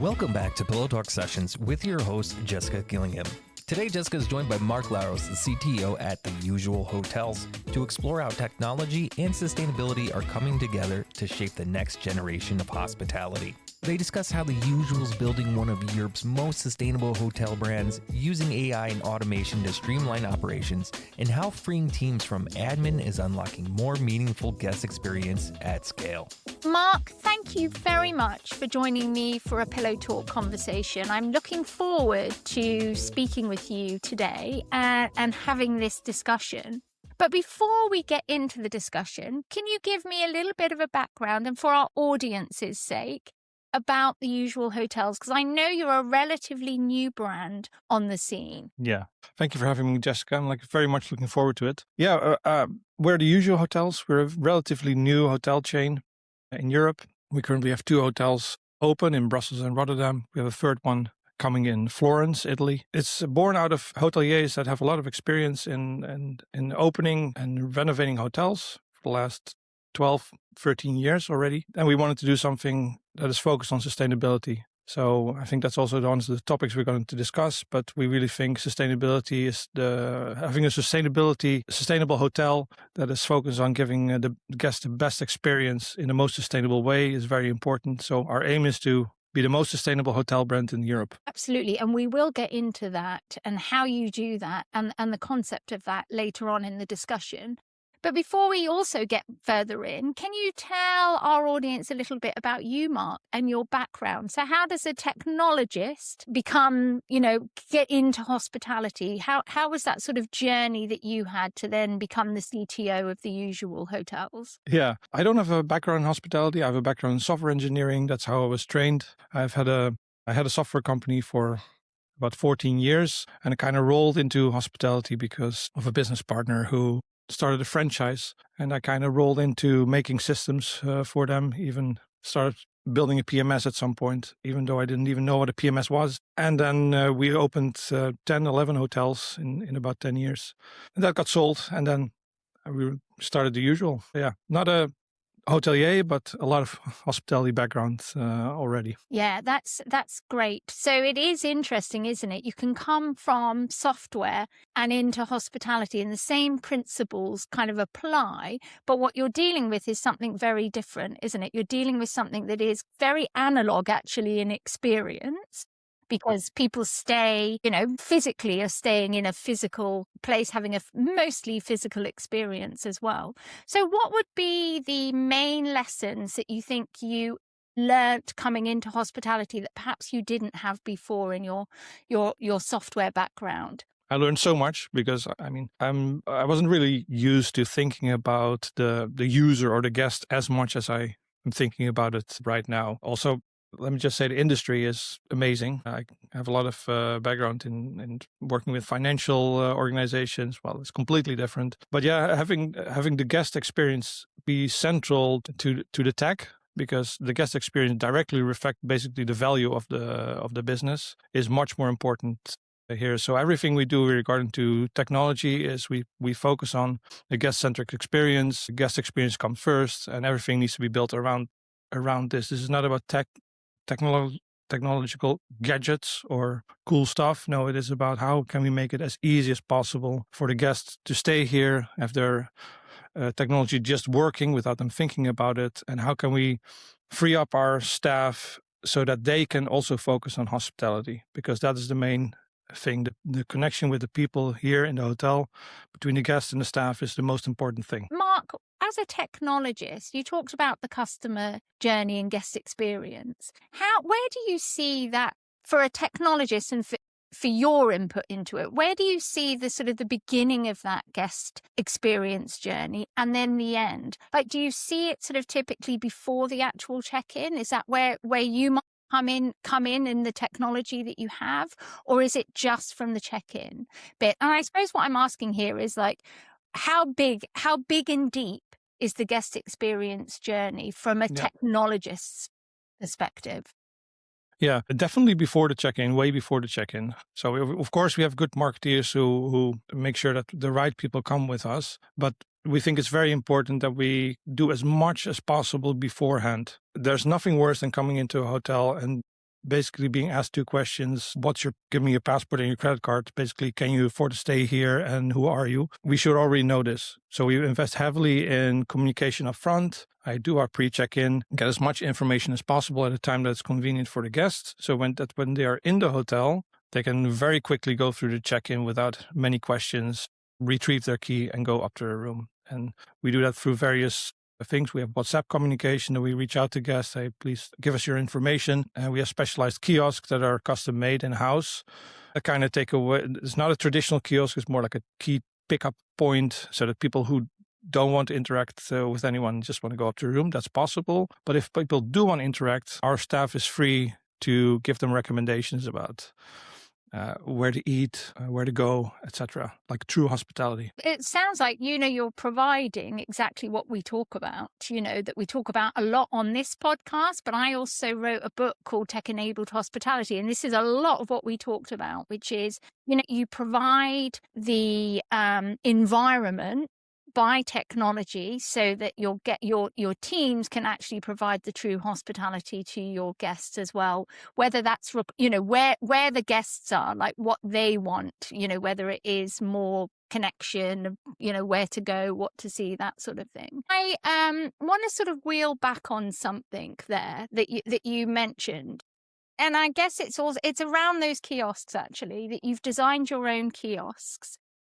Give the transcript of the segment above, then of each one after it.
Welcome back to Pillow Talk Sessions with your host, Jessica Gillingham. Today, Jessica is joined by Marc Laros, the CTO at The Usual Hotels, to explore how technology and sustainability are coming together to shape the next generation of hospitality. They discuss how The Usual is building one of Europe's most sustainable hotel brands, using AI and automation to streamline operations, and how freeing teams from admin is unlocking more meaningful guest experience at scale. Marc, thank you very much for joining me for a Pillow Talk conversation. I'm looking forward to speaking with you today and having this discussion. But before we get into the discussion, can you give me a little bit of a background, and for our audience's sake, about The Usual Hotels? Because I know you're a relatively new brand on the scene. Yeah. Thank you for having me, Jessica. I'm very much looking forward to it. Yeah, we're The Usual Hotels. We're a relatively new hotel chain in Europe. We currently have 2 hotels open in Brussels and Rotterdam. We have a third one coming in Florence, Italy. It's born out of hoteliers that have a lot of experience in opening and renovating hotels for the last 12, 13 years already. And we wanted to do something that is focused on sustainability. So I think that's also one of the topics we're going to discuss. But we really think sustainability is having a sustainable hotel that is focused on giving the guests the best experience in the most sustainable way is very important. So our aim is to be the most sustainable hotel brand in Europe. Absolutely. And we will get into that and how you do that and the concept of that later on in the discussion. But before we also get further in, can you tell our audience a little bit about you, Marc, and your background? So how does a technologist become, get into hospitality? How was that sort of journey that you had to then become the CTO of The Usual Hotels? Yeah, I don't have a background in hospitality. I have a background in software engineering. That's how I was trained. I had a software company for about 14 years, and I kind of rolled into hospitality because of a business partner who started a franchise, and I kind of rolled into making systems for them, even started building a PMS at some point, even though I didn't even know what a PMS was. And then we opened 10, 11 hotels in about 10 years. And that got sold, and then we started The Usual. Yeah, not a hotelier, but a lot of hospitality background already. Yeah, that's great. So it is interesting, isn't it? You can come from software and into hospitality, and the same principles kind of apply, but what you're dealing with is something very different, isn't it? You're dealing with something that is very analog, actually, in experience, because people stay, physically are staying in a physical place, having a mostly physical experience as well. So what would be the main lessons that you think you learnt coming into hospitality that perhaps you didn't have before in your software background? I learned so much because, I wasn't really used to thinking about the user or the guest as much as I am thinking about it right now. Also, let me just say the industry is amazing. I have a lot of background in working with financial organizations. Well, it's completely different. But yeah, having the guest experience be central to the tech, because the guest experience directly reflects basically the value of the business, is much more important here. So everything we do regarding to technology is we focus on the guest-centric experience. The guest experience comes first, and everything needs to be built around this. This is not about technological gadgets or cool stuff. No, it is about how can we make it as easy as possible for the guests to stay here, have their technology just working without them thinking about it, and how can we free up our staff so that they can also focus on hospitality, because that is the main thing. The connection with the people here in the hotel between the guests and the staff is the most important thing. Marc, as a technologist, you talked about the customer journey and guest experience. Where do you see that for a technologist and for your input into it? Where do you see the sort of the beginning of that guest experience journey and then the end? Do you see it sort of typically before the actual check-in? Is that where you might come in the technology that you have, or is it just from the check-in bit? And I suppose what I'm asking here is how big and deep is the guest experience journey from a technologist's perspective? Yeah, definitely before the check-in, way before the check-in. So of course we have good marketeers who make sure that the right people come with us, but we think it's very important that we do as much as possible beforehand. There's nothing worse than coming into a hotel and basically being asked 2 questions. Give me your passport and your credit card. Basically, can you afford to stay here and who are you? We should already know this. So we invest heavily in communication up front. I do our pre-check-in, get as much information as possible at a time that's convenient for the guests. So when they are in the hotel, they can very quickly go through the check-in without many questions, retrieve their key and go up to their room. And we do that through various things. We have WhatsApp communication that we reach out to guests, say, please give us your information. And we have specialized kiosks that are custom made in-house. That kind of take away, it's not a traditional kiosk, it's more like a key pickup point so that people who don't want to interact with anyone, just want to go up to the room, that's possible. But if people do want to interact, our staff is free to give them recommendations about where to eat, where to go, etc. Like true hospitality. It sounds like, you're providing exactly what we talk about, that we talk about a lot on this podcast. But I also wrote a book called Tech-Enabled Hospitality. And this is a lot of what we talked about, which is, you provide the environment by technology so that your teams can actually provide the true hospitality to your guests as well, whether that's where the guests are, like what they want, whether it is more connection, where to go, what to see, that sort of thing. I want to sort of wheel back on something there that you mentioned. And I guess it's around those kiosks, actually, that you've designed your own kiosks.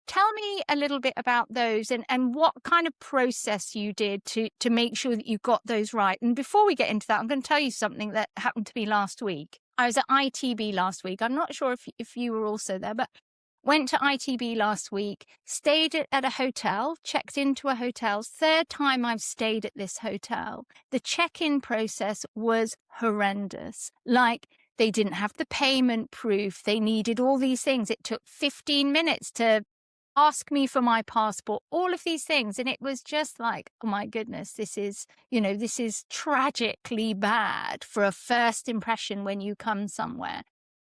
Tell me a little bit about those and what kind of process you did to make sure that you got those right. And before we get into that, I'm going to tell you something that happened to me last week. I was at ITB last week. I'm not sure if you were also there, but went to ITB last week, stayed at a hotel, checked into a hotel. 3rd time I've stayed at this hotel. The check-in process was horrendous. Like, they didn't have the payment proof. They needed all these things. It took 15 minutes to ask me for my passport, all of these things. And it was just like, oh my goodness, this is tragically bad for a first impression when you come somewhere.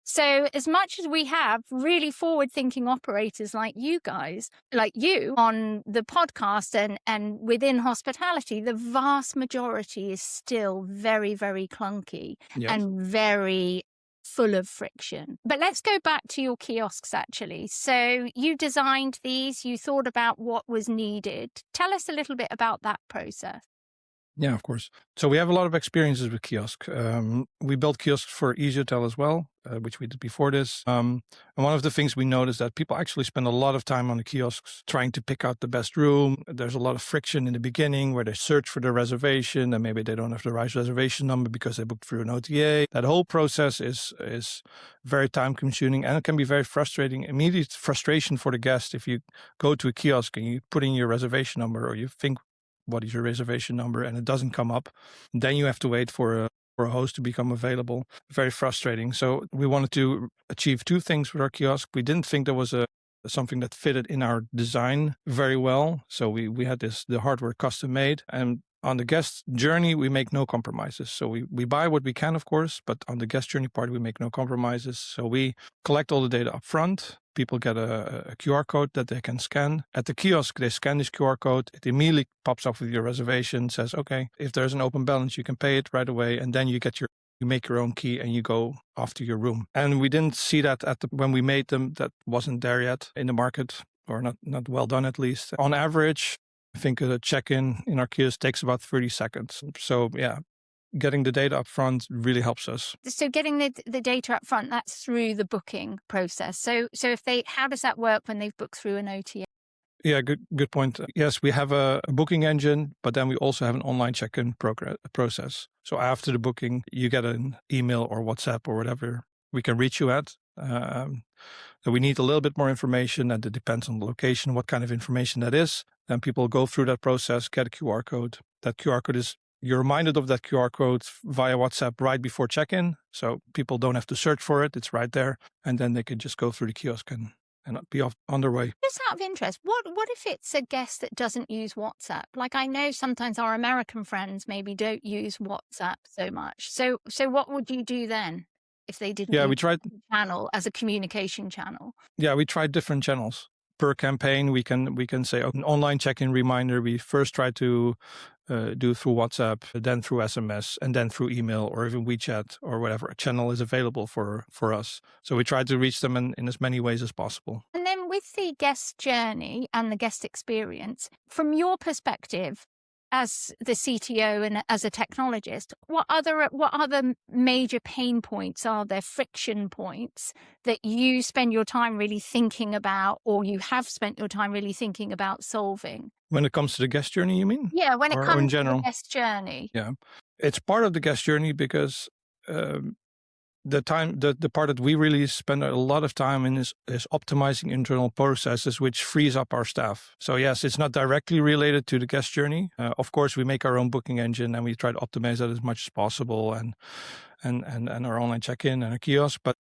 So as much as we have really forward-thinking operators like you guys, like you on the podcast and within hospitality, the vast majority is still very, very clunky and very full of friction. But let's go back to your kiosks, actually. So you designed these, you thought about what was needed. Tell us a little bit about that process. Yeah, of course. So we have a lot of experiences with kiosks. We built kiosks for Easy Hotel as well, which we did before this. And one of the things we noticed that people actually spend a lot of time on the kiosks trying to pick out the best room. There's a lot of friction in the beginning where they search for the reservation and maybe they don't have the right reservation number because they booked through an OTA. That whole process is very time consuming and it can be very frustrating. Immediate frustration for the guest if you go to a kiosk and you put in your reservation number or you think, what is your reservation number? And it doesn't come up. Then you have to wait for a host to become available. Very frustrating. So we wanted to achieve 2 things with our kiosk. We didn't think there was something that fitted in our design very well. So we had the hardware custom made. And on the guest journey, we make no compromises. So we buy what we can, of course, but on the guest journey part, we make no compromises. So we collect all the data up front. People get a QR code that they can scan. At the kiosk, they scan this QR code. It immediately pops up with your reservation, says, okay, if there's an open balance, you can pay it right away. And then you make your own key and you go off to your room. And we didn't see that when we made them, that wasn't there yet in the market, or not well done at least. On average, I think a check-in in our kiosk takes about 30 seconds. So yeah, getting the data up front really helps us. So getting the data up front, that's through the booking process. So how does that work when they've booked through an OTA? Yeah, good point. Yes, we have a booking engine, but then we also have an online check-in process. So after the booking, you get an email or WhatsApp or whatever we can reach you at. So we need a little bit more information, and it depends on the location, what kind of information that is. Then people go through that process, get a QR code. That QR code you're reminded of that QR code via WhatsApp right before check-in. So people don't have to search for it. It's right there. And then they can just go through the kiosk and be on their way. Just out of interest, what if it's a guest that doesn't use WhatsApp? Like, I know sometimes our American friends maybe don't use WhatsApp so much. So what would you do then if they didn't use we tried the channel as a communication channel? Yeah, we tried different channels. Per campaign, we can say an online check-in reminder. We first try to do through WhatsApp, then through SMS, and then through email or even WeChat or whatever channel is available for us. So we try to reach them in as many ways as possible. And then with the guest journey and the guest experience, from your perspective as the CTO and as a technologist, what other major pain points are there, friction points that you spend your time really thinking about, or you have spent your time really thinking about solving? When it comes to the guest journey, you mean? Yeah, when it Or in comes to general? the guest journey. Yeah, it's part of the guest journey because the part that we really spend a lot of time in is optimizing internal processes, which frees up our staff. So yes, it's not directly related to the guest journey. Of course, we make our own booking engine and we try to optimize that as much as possible, and our online check-in and our kiosk. But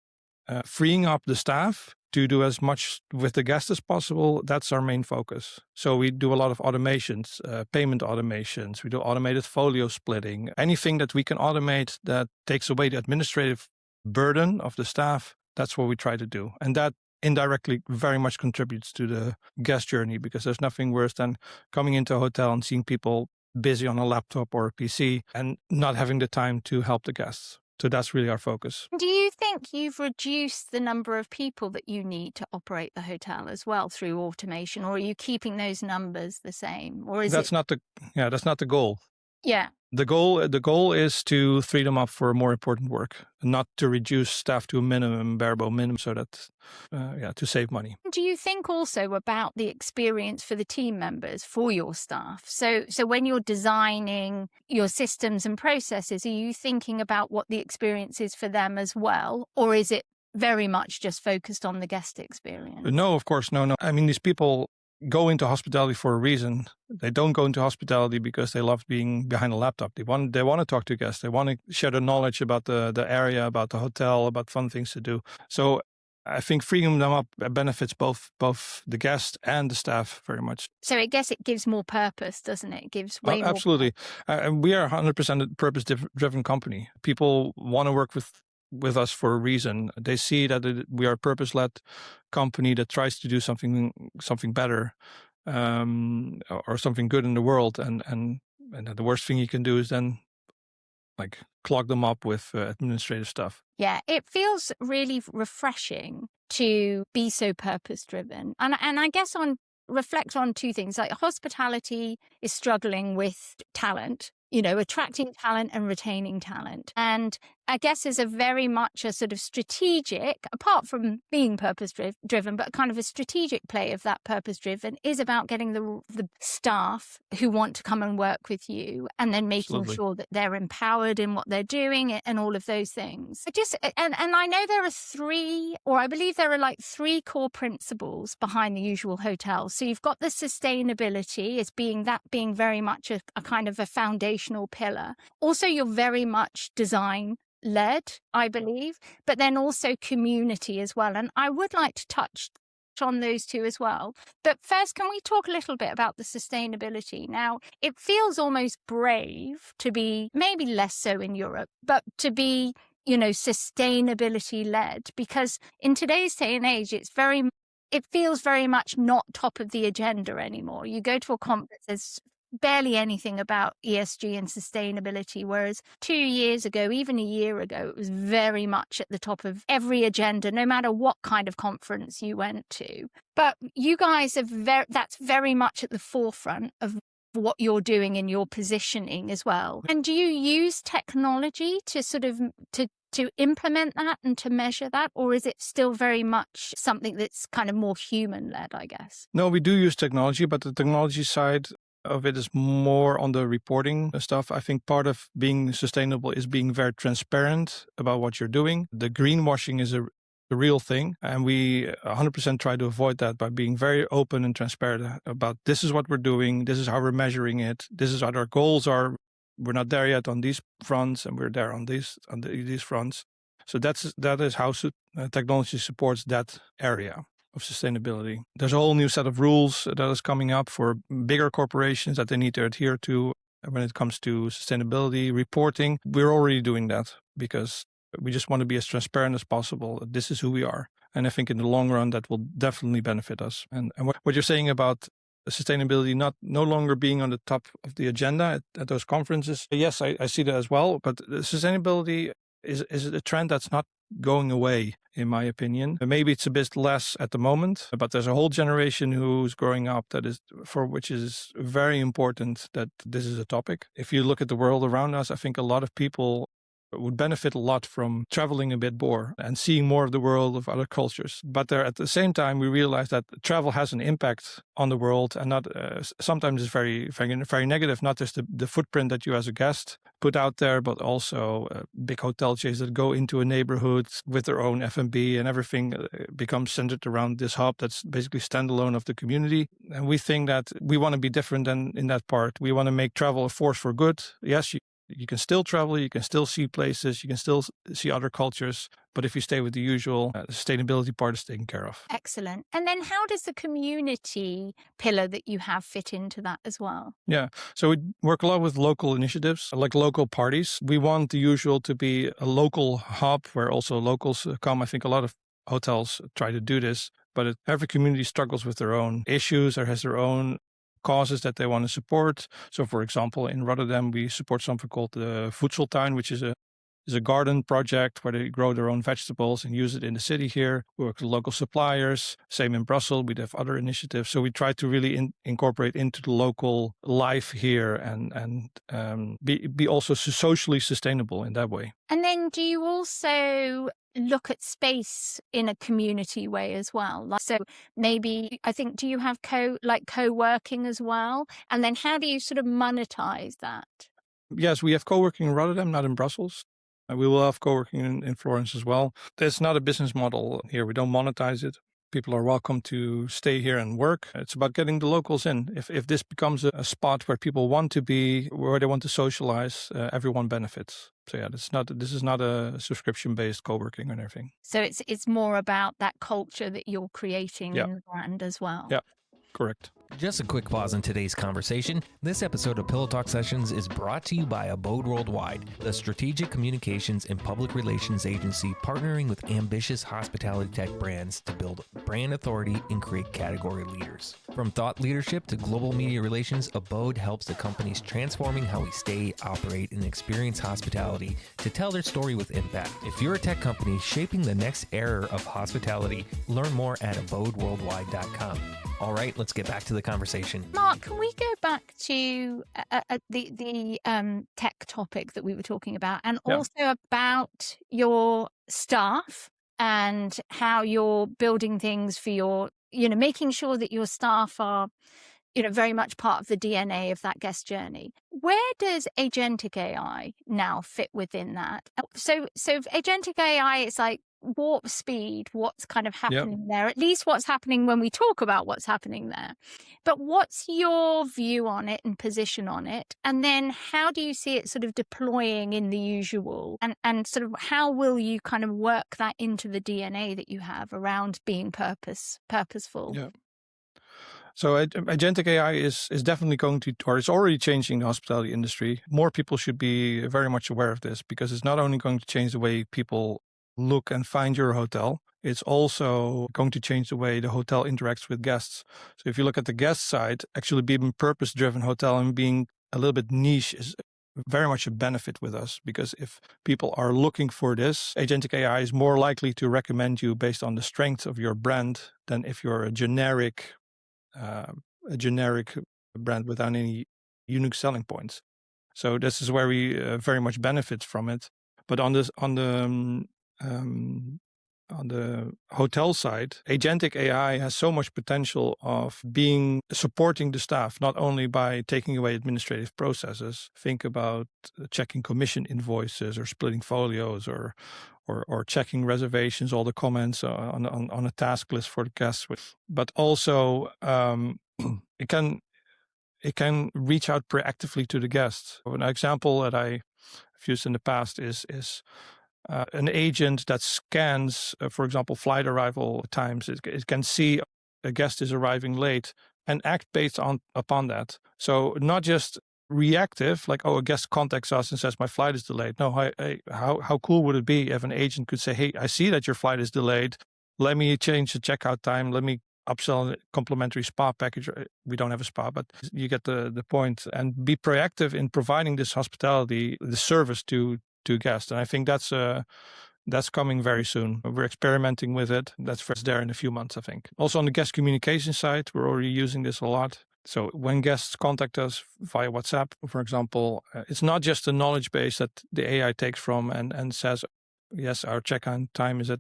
freeing up the staff to do as much with the guest as possible, that's our main focus. So we do a lot of automations, payment automations. We do automated folio splitting. Anything that we can automate that takes away the administrative burden of the staff, that's what we try to do. And that indirectly very much contributes to the guest journey, because there's nothing worse than coming into a hotel and seeing people busy on a laptop or a PC and not having the time to help the guests. So that's really our focus. Do you think you've reduced the number of people that you need to operate the hotel as well through automation, or are you keeping those numbers the same? Or is that's not the goal. Yeah. The goal is to free them up for more important work, not to reduce staff to a minimum, bare minimum, so that to save money. Do you think also about the experience for the team members, for your staff? So when you're designing your systems and processes, are you thinking about what the experience is for them as well, or is it very much just focused on the guest experience? No, of course, no. I mean, these people go into hospitality for a reason. They don't go into hospitality because they love being behind a laptop. They want to talk to guests. They want to share the knowledge about the area, about the hotel, about fun things to do. So I think freeing them up benefits both the guest and the staff very much. So I guess it gives more purpose, doesn't it? It gives way more. Absolutely. We are 100% a purpose-driven company. People want to work with us for a reason. They see that we are a purpose-led company that tries to do something better, or something good in the world. And the worst thing you can do is then clog them up with administrative stuff. Yeah, it feels really refreshing to be so purpose-driven. And I guess reflect on two things. Like, hospitality is struggling with talent, attracting talent and retaining talent. And I guess is a very much a sort of strategic, apart from being purpose-driven, but kind of a strategic play of that purpose-driven is about getting the staff who want to come and work with you, and then making Absolutely. sure that they're empowered in what they're doing and all of those things. And I know there are three core principles behind the usual hotel. So you've got the sustainability as being very much a kind of a foundational pillar. Also, you're very much design-led, I believe, but then also community as well. And I would like to touch on those two as well. But first, can we talk a little bit about the sustainability? Now, it feels almost brave to be, maybe less so in Europe, but to be, sustainability-led, because in today's day and age, it feels very much not top of the agenda anymore. You go to a conference, there's barely anything about ESG and sustainability, whereas 2 years ago, even a year ago, it was very much at the top of every agenda, no matter what kind of conference you went to. But you guys that's very much at the forefront of what you're doing in your positioning as well. And do you use technology to sort of to implement that and to measure that, or is it still very much something that's kind of more human-led, I guess? No, we do use technology, but the technology side of it is more on the reporting stuff. I think part of being sustainable is being very transparent about what you're doing. The greenwashing is a real thing, and we 100% try to avoid that by being very open and transparent about this is what we're doing, this is how we're measuring it, this is what our goals are. We're not there yet on these fronts, and we're there on these fronts. So that is how technology supports that area of sustainability. There's a whole new set of rules that is coming up for bigger corporations that they need to adhere to when it comes to sustainability reporting. We're already doing that because we just want to be as transparent as possible. This is who we are. And I think in the long run, that will definitely benefit us. And what you're saying about sustainability no longer being on the top of the agenda at those conferences. Yes, I see that as well. But sustainability is a trend that's not going away, in my opinion. Maybe it's a bit less at the moment, but there's a whole generation who's growing up for which is very important that this is a topic. If you look at the world around us, I think a lot of people would benefit a lot from traveling a bit more and seeing more of the world of other cultures. But at the same time, we realize that travel has an impact on the world, and not sometimes it's very, very, very negative, not just the footprint that you as a guest put out there, but also big hotel chains that go into a neighborhood with their own F&B, and everything becomes centered around this hub that's basically standalone of the community. And we think that we want to be different in that part. We want to make travel a force for good. Yes, you can still travel, you can still see places, you can still see other cultures. But if you stay with the usual, the sustainability part is taken care of. Excellent. And then how does the community pillar that you have fit into that as well? Yeah. So we work a lot with local initiatives, like local parties. We want the usual to be a local hub where also locals come. I think a lot of hotels try to do this, but every community struggles with their own issues or has their own causes that they want to support. So, for example, in Rotterdam, we support something called the Voedseltuin, which is a garden project where they grow their own vegetables and use it in the city here. We work with local suppliers. Same in Brussels, we have other initiatives. So we try to really incorporate into the local life here and be also socially sustainable in that way. And then do you also look at space in a community way as well? So maybe, I think, do you have co-working as well? And then how do you sort of monetize that? Yes, we have co-working in Rotterdam, not in Brussels. We will have co-working in Florence as well. There's not a business model here. We don't monetize it. People are welcome to stay here and work. It's about getting the locals in. If this becomes a spot where people want to be, where they want to socialize, everyone benefits. So yeah, this is not a subscription-based co-working or anything. So it's more about that culture that you're creating in the brand as well. Yeah, correct. Just a quick pause in today's conversation. This episode of Pillow Talk Sessions is brought to you by Abode Worldwide, the strategic communications and public relations agency partnering with ambitious hospitality tech brands to build brand authority and create category leaders. From thought leadership to global media relations, Abode helps the companies transforming how we stay, operate, and experience hospitality to tell their story with impact. If you're a tech company shaping the next era of hospitality, learn more at abodeworldwide.com. All right, let's get back to the conversation. Marc, can we go back to the tech topic that we were talking about, and also about your staff and how you're building things for your, making sure that your staff are, very much part of the DNA of that guest journey. Where does agentic AI now fit within that? So agentic AI, it's like warp speed, what's kind of happening there, at least what's happening when we talk about what's happening there. But what's your view on it and position on it? And then how do you see it sort of deploying in the usual? And sort of how will you kind of work that into the DNA that you have around being purposeful? Yeah. So agentic AI is definitely going to, or it's already changing the hospitality industry. More people should be very much aware of this, because it's not only going to change the way people look and find your hotel, it's also going to change the way the hotel interacts with guests. So if you look at the guest side, actually being a purpose-driven hotel and being a little bit niche is very much a benefit with us, because if people are looking for this, agentic AI is more likely to recommend you based on the strength of your brand than if you're a generic brand without any unique selling points. So this is where we very much benefit from it. But on the hotel side, agentic AI has so much potential of supporting the staff, not only by taking away administrative processes. Think about checking commission invoices or splitting folios or checking reservations, all the comments on a task list for the guests. But also it can reach out proactively to the guests. An example that I've used in the past is an agent that scans, for example, flight arrival times. It can see a guest is arriving late and act based upon that. So not just reactive, like, a guest contacts us and says my flight is delayed. No, how cool would it be if an agent could say, hey, I see that your flight is delayed. Let me change the checkout time. Let me upsell a complimentary spa package. We don't have a spa, but you get the point. And be proactive in providing this hospitality, the service to guests. And I think that's coming very soon. We're experimenting with it. That's first there in a few months, I think. Also on the guest communication side, we're already using this a lot. So when guests contact us via WhatsApp, for example, it's not just a knowledge base that the AI takes from and says, yes, our check-in time is at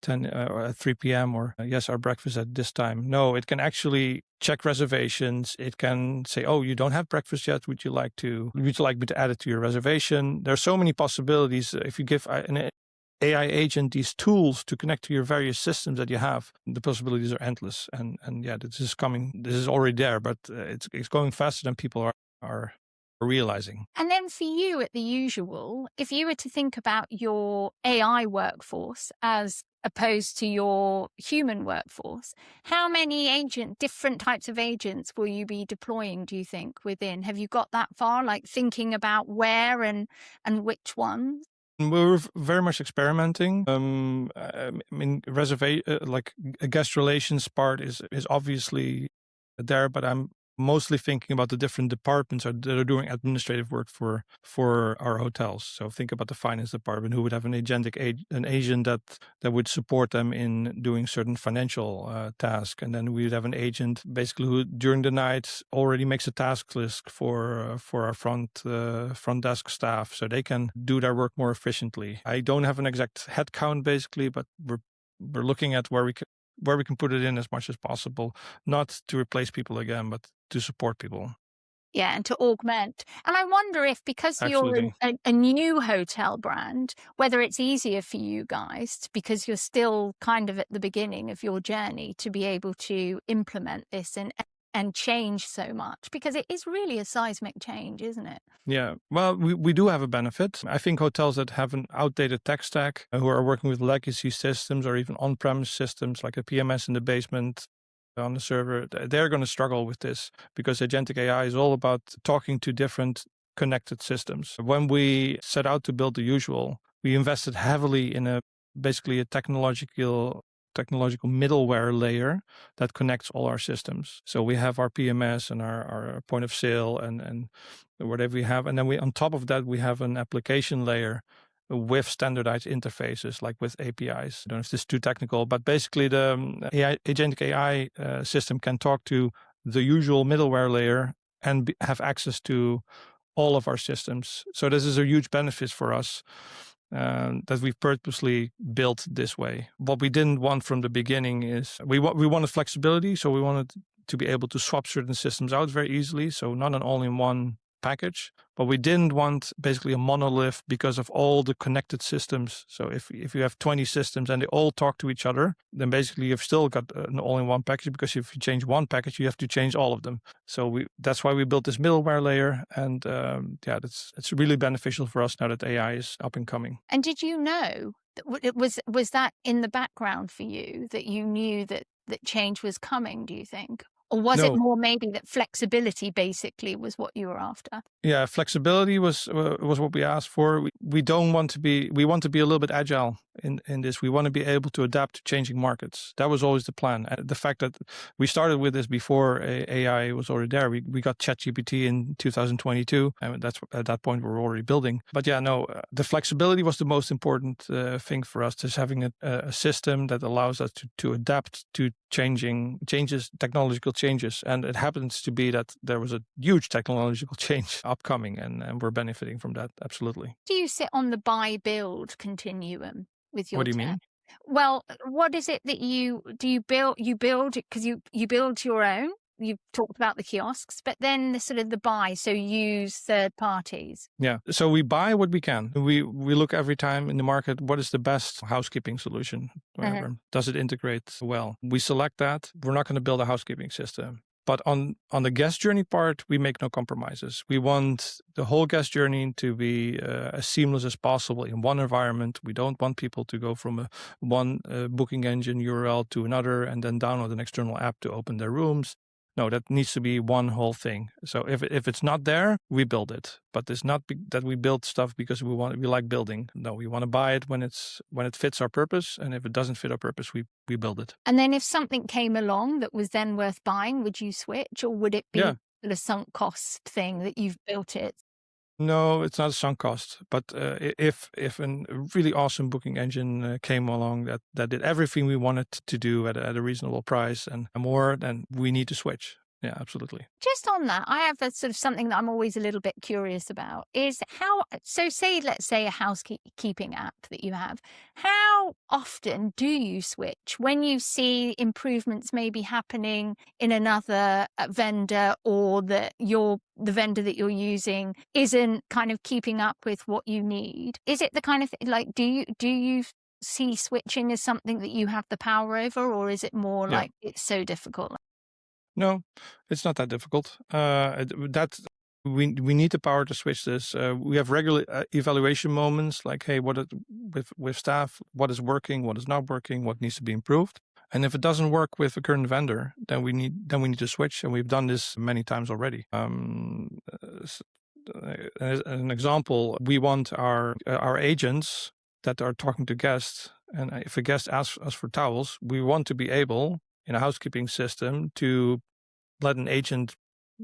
10 or at 3 p.m. or yes, our breakfast at this time. No, it can actually check reservations. It can say, oh, you don't have breakfast yet. Would you like me to add it to your reservation? There's so many possibilities. If you give an AI agent these tools to connect to your various systems that you have, the possibilities are endless. And yeah, this is coming. This is already there, but it's going faster than people are realizing. And then for you at the usual, if you were to think about your AI workforce as opposed to your human workforce, how many different types of agents will you be deploying, do you think, within? Have you got that far, like thinking about where and which ones? We're very much experimenting. I mean, like a guest relations part is obviously there, but I'm mostly thinking about the different departments that are doing administrative work for our hotels. So think about the finance department, who would have an agent that would support them in doing certain financial tasks, and then we'd have an agent basically who during the night already makes a task list for our front desk staff, so they can do their work more efficiently. I don't have an exact head count basically, but we're looking at where we can put it in as much as possible, not to replace people again, but to support people. Yeah, and to augment. And I wonder if, because Absolutely. you're a new hotel brand, whether it's easier for you guys, because you're still kind of at the beginning of your journey, to be able to implement this and change so much, because it is really a seismic change, isn't it? Yeah, well, we do have a benefit. I think hotels that have an outdated tech stack, who are working with legacy systems or even on-premise systems like a PMS in the basement on the server, they're going to struggle with this, because agentic AI is all about talking to different connected systems. When we set out to build the usual, we invested heavily in basically a technological middleware layer that connects all our systems. So we have our PMS and our point of sale and whatever we have. And then on top of that, we have an application layer with standardized interfaces, like with APIs. I don't know if this is too technical, but basically the agentic AI system can talk to the usual middleware layer and have access to all of our systems. So this is a huge benefit for us. That we've purposely built this way. What we didn't want from the beginning is we wanted flexibility, so we wanted to be able to swap certain systems out very easily, so not an all-in-one package. But we didn't want basically a monolith because of all the connected systems. So if you have 20 systems and they all talk to each other, then basically you've still got an all-in-one package, because if you change one package, you have to change all of them. So that's why we built this middleware layer, and it's really beneficial for us now that AI is up and coming. And did you know that was that in the background for you, that you knew that change was coming, do you think? Or was it more maybe that flexibility basically was what you were after? Yeah, flexibility was what we asked for. We want to be a little bit agile in this. We want to be able to adapt to changing markets. That was always the plan. The fact that we started with this before AI was already there. We got ChatGPT in 2022, and that's at that point we were already building. But yeah, no, the flexibility was the most important thing for us. Just having a system that allows us to adapt to technological changes. And it happens to be that there was a huge technological change upcoming, and we're benefiting from that. Absolutely. Do you sit on the buy build continuum with your What do you tech? mean? Well, what is it that you build? You build because you build your own. You've talked about the kiosks, but then the buy, so use third parties. Yeah. So we buy what we can. We look every time in the market, what is the best housekeeping solution? Does it integrate well? We select that. We're not going to build a housekeeping system. But on the guest journey part, we make no compromises. We want the whole guest journey to be as seamless as possible in one environment. We don't want people to go from one booking engine URL to another and then download an external app to open their rooms. No, that needs to be one whole thing. So if it's not there, we build it. But it's not that we build stuff because we like building. No, we want to buy it when it fits our purpose, and if it doesn't fit our purpose, we build it. And then if something came along that was then worth buying, would you switch, or would it be a sunk cost thing that you've built it? No, it's not a sunk cost. But if a really awesome booking engine came along that did everything we wanted to do at a reasonable price and more, then we need to switch. Yeah, absolutely. Just on that, I have a sort of something that I'm always a little bit curious about is let's say a housekeeping app that you have, how often do you switch when you see improvements maybe happening in another vendor, or the vendor that you're using isn't kind of keeping up with what you need? Is it the kind of thing, like, do you see switching as something that you have the power over, or is it more like it's so difficult? No, it's not that difficult. We need the power to switch this. We have regular evaluation moments, like, hey, with staff, what is working, what is not working, what needs to be improved. And if it doesn't work with the current vendor, then we need to switch. And we've done this many times already. As an example, we want our agents that are talking to guests, and if a guest asks us for towels, we want to be able, in a housekeeping system, to let an agent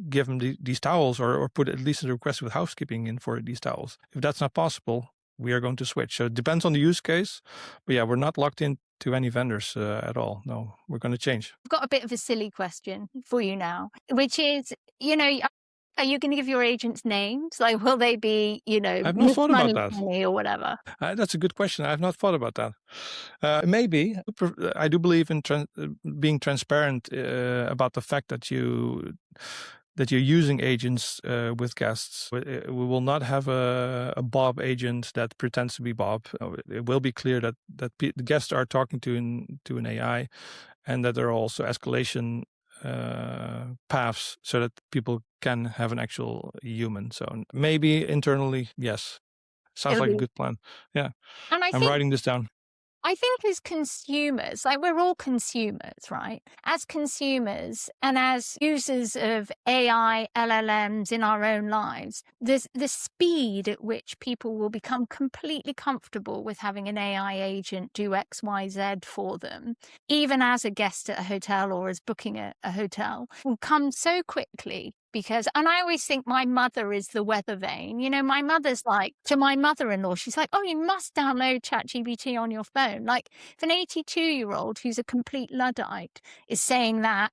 give them these towels, or put at least a request with housekeeping in for these towels. If that's not possible, we are going to switch. So it depends on the use case. But yeah, we're not locked into any vendors at all. No, we're going to change. I've got a bit of a silly question for you now, which is, are you going to give your agents names? Like, will they be, I've not thought about that. Or whatever? That's a good question. I've not thought about that. Maybe. I do believe in being transparent about the fact that you're using agents with guests. We will not have a Bob agent that pretends to be Bob. It will be clear that the guests are talking to an AI, and that there are also escalation paths so that people can have an actual human. So maybe internally, yes. Sounds like a good plan. Yeah. And I'm writing this down. I think as consumers, like, we're all consumers, right? As consumers and as users of AI, LLMs in our own lives, there's the speed at which people will become completely comfortable with having an AI agent do X, Y, Z for them, even as a guest at a hotel or as booking a hotel, will come so quickly. And I always think my mother is the weather vane. My mother's like, to my mother-in-law, she's like, oh, you must download ChatGPT on your phone. Like, if an 82-year-old who's a complete Luddite is saying that,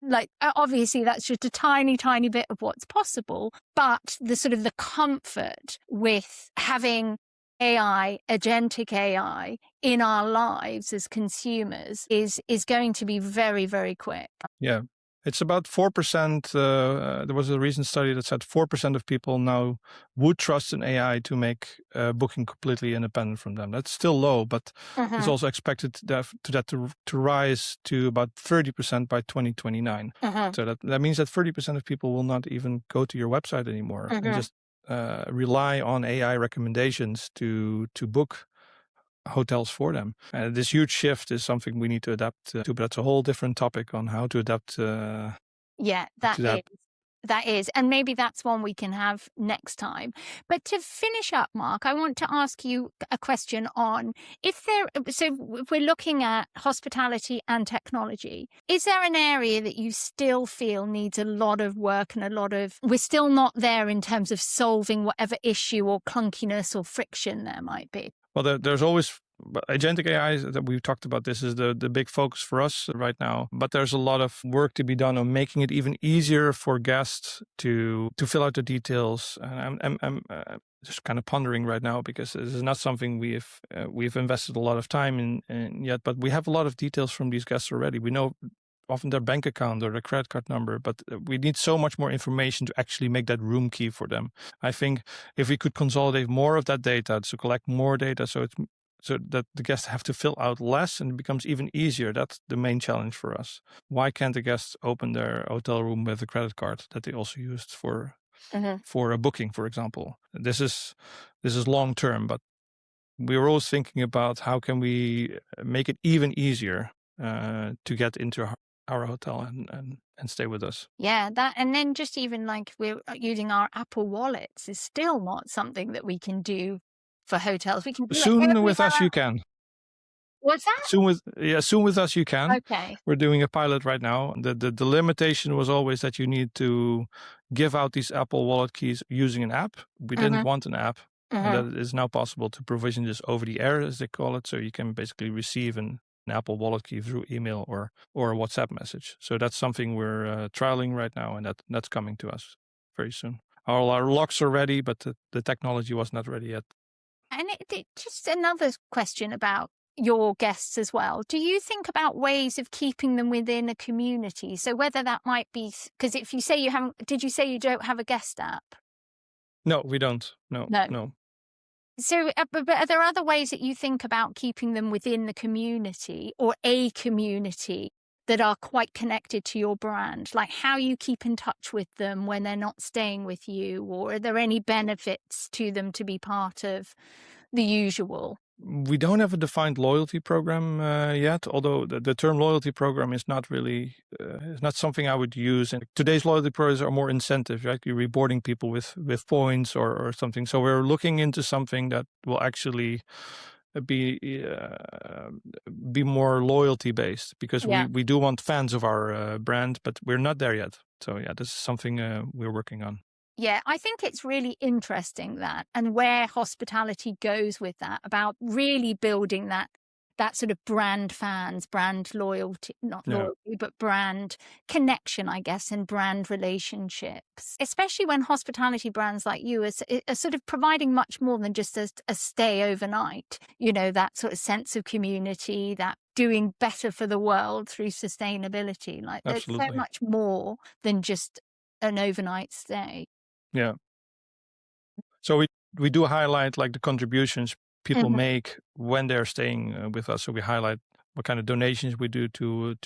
like, obviously that's just a tiny, tiny bit of what's possible. But the sort of the comfort with having AI, agentic AI in our lives as consumers is going to be very, very quick. Yeah. It's about 4%. There was a recent study that said 4% of people now would trust an AI to make booking completely independent from them. That's still low, but it's also expected to rise to about 30% by 2029. So that means that 30% of people will not even go to your website anymore and just rely on AI recommendations to book hotels for them. This huge shift is something we need to adapt to, but that's a whole different topic on how to adapt. That is. And maybe that's one we can have next time. But to finish up, Marc, I want to ask you a question on if we're looking at hospitality and technology, is there an area that you still feel needs a lot of work and we're still not there in terms of solving whatever issue or clunkiness or friction there might be? Well, there's always agentic AI that we've talked about. This is the big focus for us right now. But there's a lot of work to be done on making it even easier for guests to fill out the details. And I'm just kind of pondering right now, because this is not something we've invested a lot of time in yet. But we have a lot of details from these guests already. We know often their bank account or their credit card number, but we need so much more information to actually make that room key for them. I think if we could consolidate more of that data, to collect more data, so that the guests have to fill out less and it becomes even easier. That's the main challenge for us. Why can't the guests open their hotel room with a credit card that they also used for a booking, for example? This is long term, but we were always thinking about how can we make it even easier to get into our hotel and stay with us. Yeah, that, and then just even like we're using our Apple wallets is still not something that we can do for hotels. We can do it Soon with everywhere us, you else. can. What's that? Soon with us, you can. Okay. We're doing a pilot right now. The limitation was always that you need to give out these Apple Wallet keys using an app. We didn't want an app. And that is now possible to provision this over the air, as they call it. So you can basically receive an Apple Wallet key through email or a WhatsApp message. So that's something we're trialing right now, and that's coming to us very soon. All our locks are ready, but the technology was not ready yet. And just another question about your guests as well. Do you think about ways of keeping them within a community? So whether that might be, because if you say you haven't, did you say you don't have a guest app? No, we don't. No. So, but are there other ways that you think about keeping them within the community or a community that are quite connected to your brand? Like how you keep in touch with them when they're not staying with you, or are there any benefits to them to be part of the usual? We don't have a defined loyalty program yet, although the term loyalty program is not really, it's not something I would use. And today's loyalty programs are more incentives, right? You're rewarding people with points or something. So we're looking into something that will actually be more loyalty based, because we do want fans of our brand, but we're not there yet. So yeah, this is something we're working on. Yeah, I think it's really interesting that, and where hospitality goes with that, about really building that sort of brand fans, brand loyalty, not loyalty, but brand connection, I guess, and brand relationships, especially when hospitality brands like you are sort of providing much more than just a stay overnight, you know, that sort of sense of community, that doing better for the world through sustainability. Like there's so much more than just an overnight stay. Yeah. So we do highlight like the contributions people make when they're staying with us. So we highlight what kind of donations we do to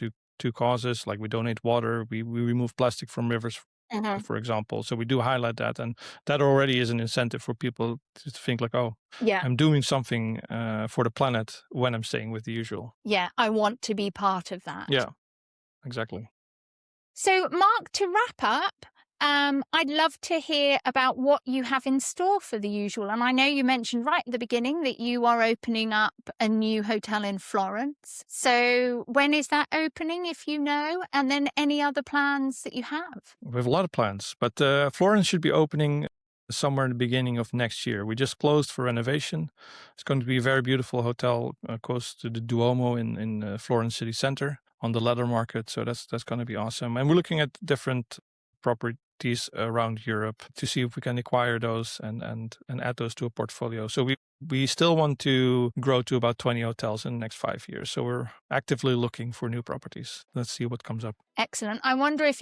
causes, like we donate water, we remove plastic from rivers, for example. So we do highlight that, and that already is an incentive for people to think like, oh, I'm doing something for the planet when I'm staying with the usual. Yeah, I want to be part of that. Yeah, exactly. So Marc, to wrap up, I'd love to hear about what you have in store for the usual. And I know you mentioned right at the beginning that you are opening up a new hotel in Florence. So when is that opening, if you know? And then any other plans that you have? We have a lot of plans, but Florence should be opening somewhere in the beginning of next year. We just closed for renovation. It's going to be a very beautiful hotel close to the Duomo in Florence city center on the leather market. So that's going to be awesome. And we're looking at different properties around Europe to see if we can acquire those and add those to a portfolio. So we still want to grow to about 20 hotels in the next 5 years. So we're actively looking for new properties. Let's see what comes up. Excellent. I wonder if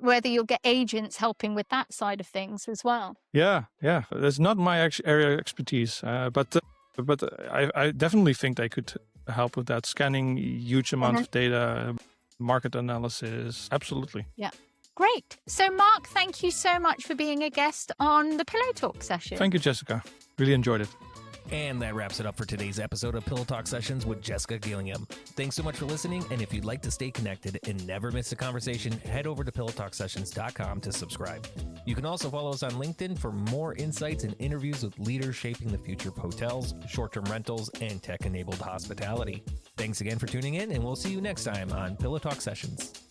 whether you'll get agents helping with that side of things as well. Yeah. That's not my area of expertise, but I definitely think they could help with that, scanning huge amounts of data, market analysis. Absolutely. Yeah. Great. So, Marc, thank you so much for being a guest on the Pillow Talk session. Thank you, Jessica. Really enjoyed it. And that wraps it up for today's episode of Pillow Talk Sessions with Jessica Gillingham. Thanks so much for listening. And if you'd like to stay connected and never miss a conversation, head over to pillowtalksessions.com to subscribe. You can also follow us on LinkedIn for more insights and interviews with leaders shaping the future of hotels, short-term rentals, and tech-enabled hospitality. Thanks again for tuning in, and we'll see you next time on Pillow Talk Sessions.